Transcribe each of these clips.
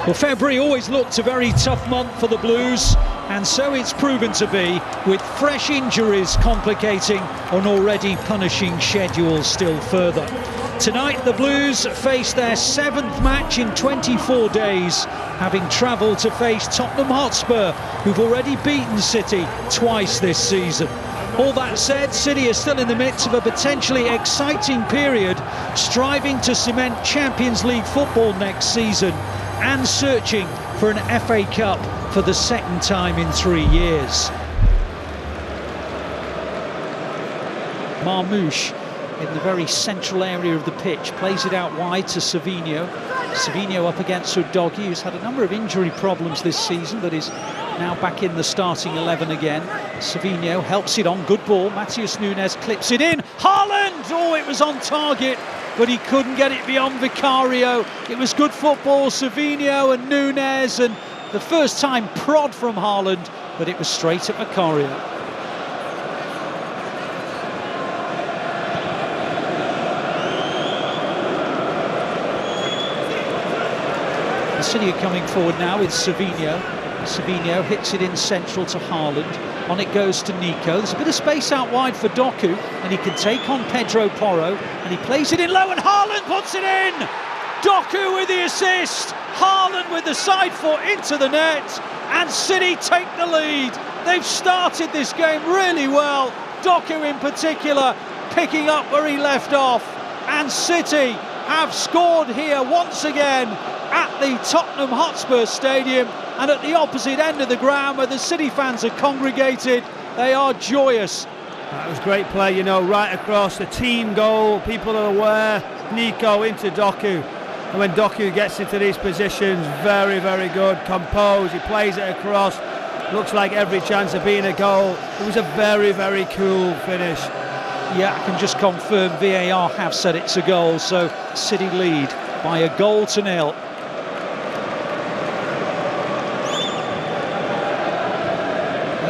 Well, February always looked a very tough month for the Blues, and so it's proven to be, with fresh injuries complicating an already punishing schedule still further. Tonight the Blues face their 7th match in 24 days, having travelled to face Tottenham Hotspur, who've already beaten City twice this season. All that said, City is still in the midst of a potentially exciting period, striving to cement Champions League football next season and searching for an FA Cup for the second time in 3 years. Marmouche in the very central area of the pitch, plays it out wide to Savinho. Savinho up against Udogie, who's had a number of injury problems this season, but is now back in the starting 11 again. Savinho helps it on, good ball. Matheus Nunes clips it in. Haaland! Oh, it was on target, but he couldn't get it beyond Vicario. It was good football, Savinho and Nunes, and the first time prod from Haaland, but it was straight at Vicario. City are coming forward now with Savinho. Savinho hits it in central to Haaland. On it goes to Nico. There's a bit of space out wide for Doku, and he can take on Pedro Porro, and he plays it in low, and Haaland puts it in! Doku with the assist, Haaland with the side foot into the net, and City take the lead. They've started this game really well, Doku in particular picking up where he left off, and City have scored here once again at the Tottenham Hotspur Stadium, and at the opposite end of the ground where the City fans are congregated. They are joyous. That was great play, you know, right across, the team goal, people are aware, Nico into Doku, and when Doku gets into these positions, very, very good, composed, he plays it across, looks like every chance of being a goal. It was a very, very cool finish. Yeah, I can just confirm VAR have said it's a goal, so City lead by a goal to nil.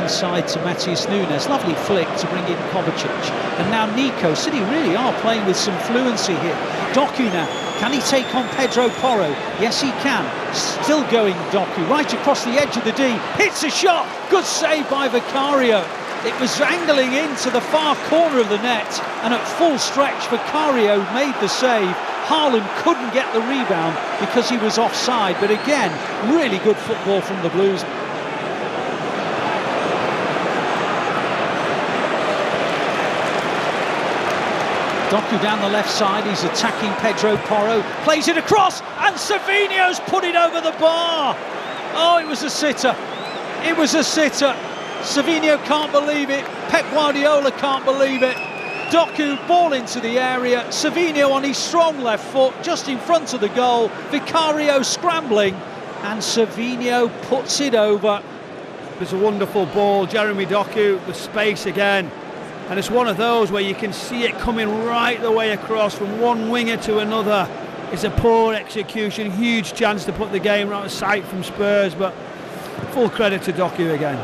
Inside to Matheus Nunes, lovely flick to bring in Kovacic, and now Nico. City really are playing with some fluency here. Doku now, can he take on Pedro Porro? Yes he can, still going Doku, right across the edge of the D, hits a shot, good save by Vicario. It was angling into the far corner of the net, and at full stretch Vicario made the save. Haaland couldn't get the rebound because he was offside, but again, really good football from the Blues. Doku down the left side, he's attacking Pedro Porro, plays it across, and Savinho's put it over the bar. Oh, it was a sitter. It was a sitter. Savinho can't believe it. Pep Guardiola can't believe it. Doku, ball into the area. Savinho on his strong left foot, just in front of the goal. Vicario scrambling, and Savinho puts it over. It's a wonderful ball. Jeremy Doku, the space again. And it's one of those where you can see it coming right the way across from one winger to another. It's a poor execution, huge chance to put the game out of sight from Spurs, but full credit to Doku again.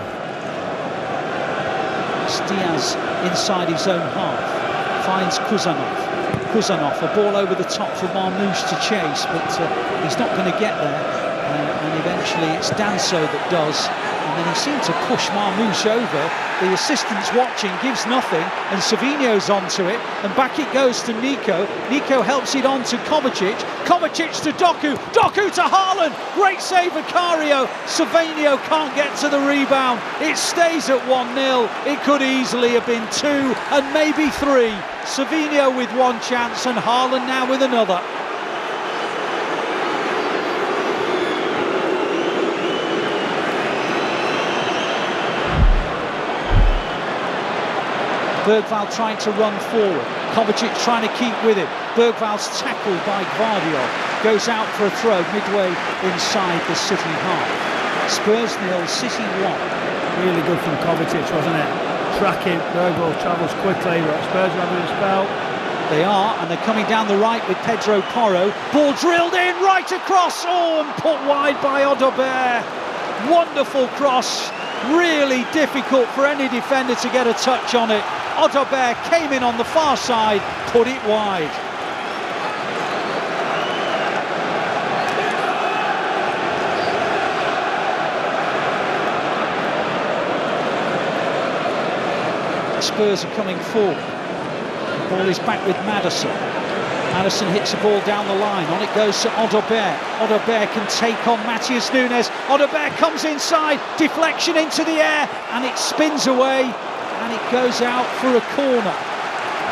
Diaz inside his own half, finds Kuzanov, a ball over the top for Marmouche to chase, but he's not going to get there, and eventually it's Danso that does, and then he seemed to push Marmouche over. The assistant's watching, gives nothing, and Savinho's onto it, and back it goes to Nico. Nico helps it on to Kovacic. Kovacic to Doku. Doku to Haaland. Great save Vicario. Savinho can't get to the rebound. It stays at 1-0. It could easily have been 2 and maybe 3. Savinho with one chance and Haaland now with another. Bergvall trying to run forward. Kovacic trying to keep with it. Bergvall's tackled by Gvardiol. Goes out for a throw midway inside the City half. Spurs 0, City 1. Really good from Kovacic, wasn't it? Tracking, Bergvall travels quickly, but Spurs are having a spell. They are, and they're coming down the right with Pedro Porro. Ball drilled in, right across, oh, and put wide by Odobert. Wonderful cross. Really difficult for any defender to get a touch on it. Hotspur came in on the far side, put it wide. Spurs are coming forward. The ball is back with Maddison. Maddison hits the ball down the line. On it goes to Odobert. Odobert can take on Matheus Nunes. Odobert comes inside, deflection into the air, and it spins away, and it goes out for a corner.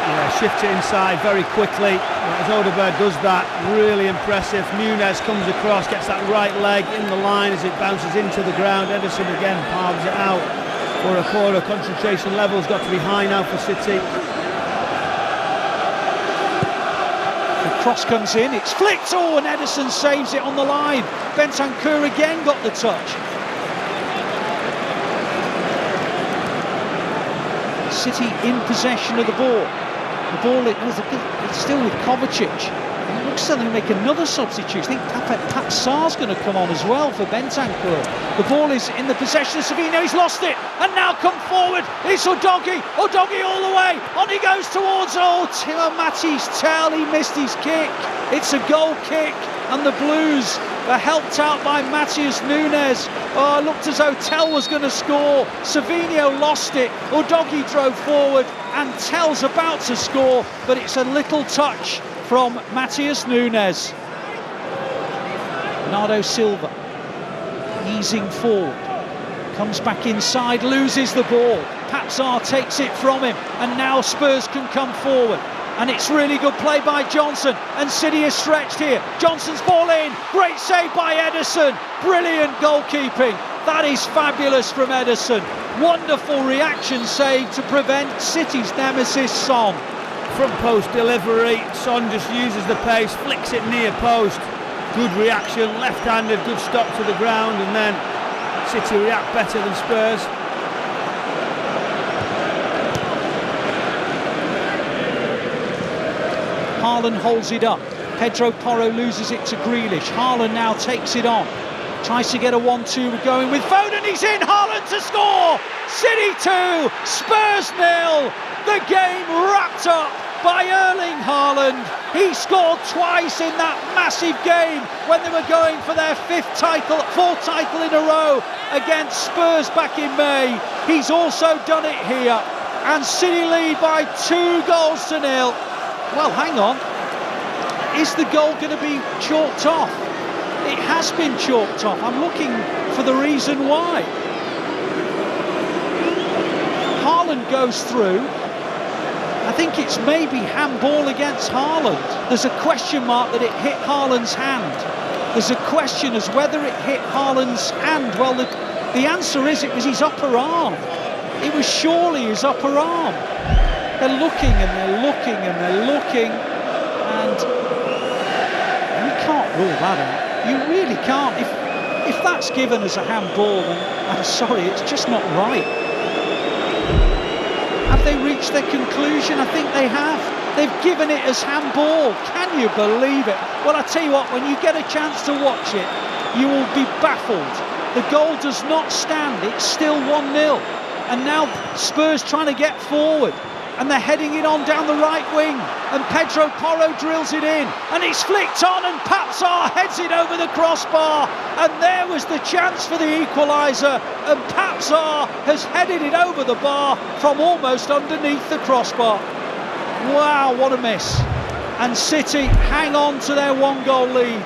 Yeah, shift it inside very quickly. As Odobert does that, really impressive. Nunes comes across, gets that right leg in the line as it bounces into the ground. Ederson again palms it out for a corner. Concentration level's got to be high now for City. The cross comes in, it's flicked, and Ederson saves it on the line. Bentancur again got the touch. City in possession of the ball. The ball it's still with Kovacic. It looks like they make another substitution. I think Pat Sarr's going to come on as well for Bentancur. The ball is in the possession of Savino. He's lost it, and now come forward. It's Udogie. Udogie all the way. On he goes towards Timo Matty's tail. He missed his kick. It's a goal kick, and the Blues are helped out by Matheus Nunes. Oh, it looked as though Tell was going to score. Savino lost it. Udogie drove forward, and Tell's about to score, but it's a little touch from Matheus Nunes. Bernardo Silva easing forward, comes back inside, loses the ball. Pat Sarr takes it from him, and now Spurs can come forward. And it's really good play by Johnson, and City is stretched here. Johnson's ball in, great save by Ederson, brilliant goalkeeping. That is fabulous from Ederson. Wonderful reaction save to prevent City's nemesis Son. Front post delivery, Son just uses the pace, flicks it near post. Good reaction, left-handed, good stop to the ground, and then City react better than Spurs. Haaland holds it up. Pedro Porro loses it to Grealish. Haaland now takes it on. Tries to get a 1-2 going with Foden. He's in. Haaland to score. City 2, Spurs 0. The game wrapped up by Erling Haaland. He scored twice in that massive game when they were going for their fourth title in a row against Spurs back in May. He's also done it here, and City lead by 2-0. Well, hang on. Is the goal going to be chalked off? It has been chalked off. I'm looking for the reason why. Haaland goes through. I think it's maybe handball against Haaland. There's a question mark that it hit Haaland's hand. There's a question as whether it hit Haaland's hand. Well, the answer is it was his upper arm. It was surely his upper arm. They're looking and they're looking and they're looking, and you can't rule that out. You really can't. If that's given as a handball, then I'm sorry, it's just not right. Have they reached their conclusion? I think they have. They've given it as handball. Can you believe it? Well, I tell you what, when you get a chance to watch it, you will be baffled. The goal does not stand. It's still 1-0. And now Spurs trying to get forward. And they're heading it on down the right wing, and Pedro Porro drills it in, and it's flicked on, and Pat Sarr heads it over the crossbar, and there was the chance for the equaliser, and Pat Sarr has headed it over the bar from almost underneath the crossbar. Wow, what a miss. And City hang on to their 1-goal lead.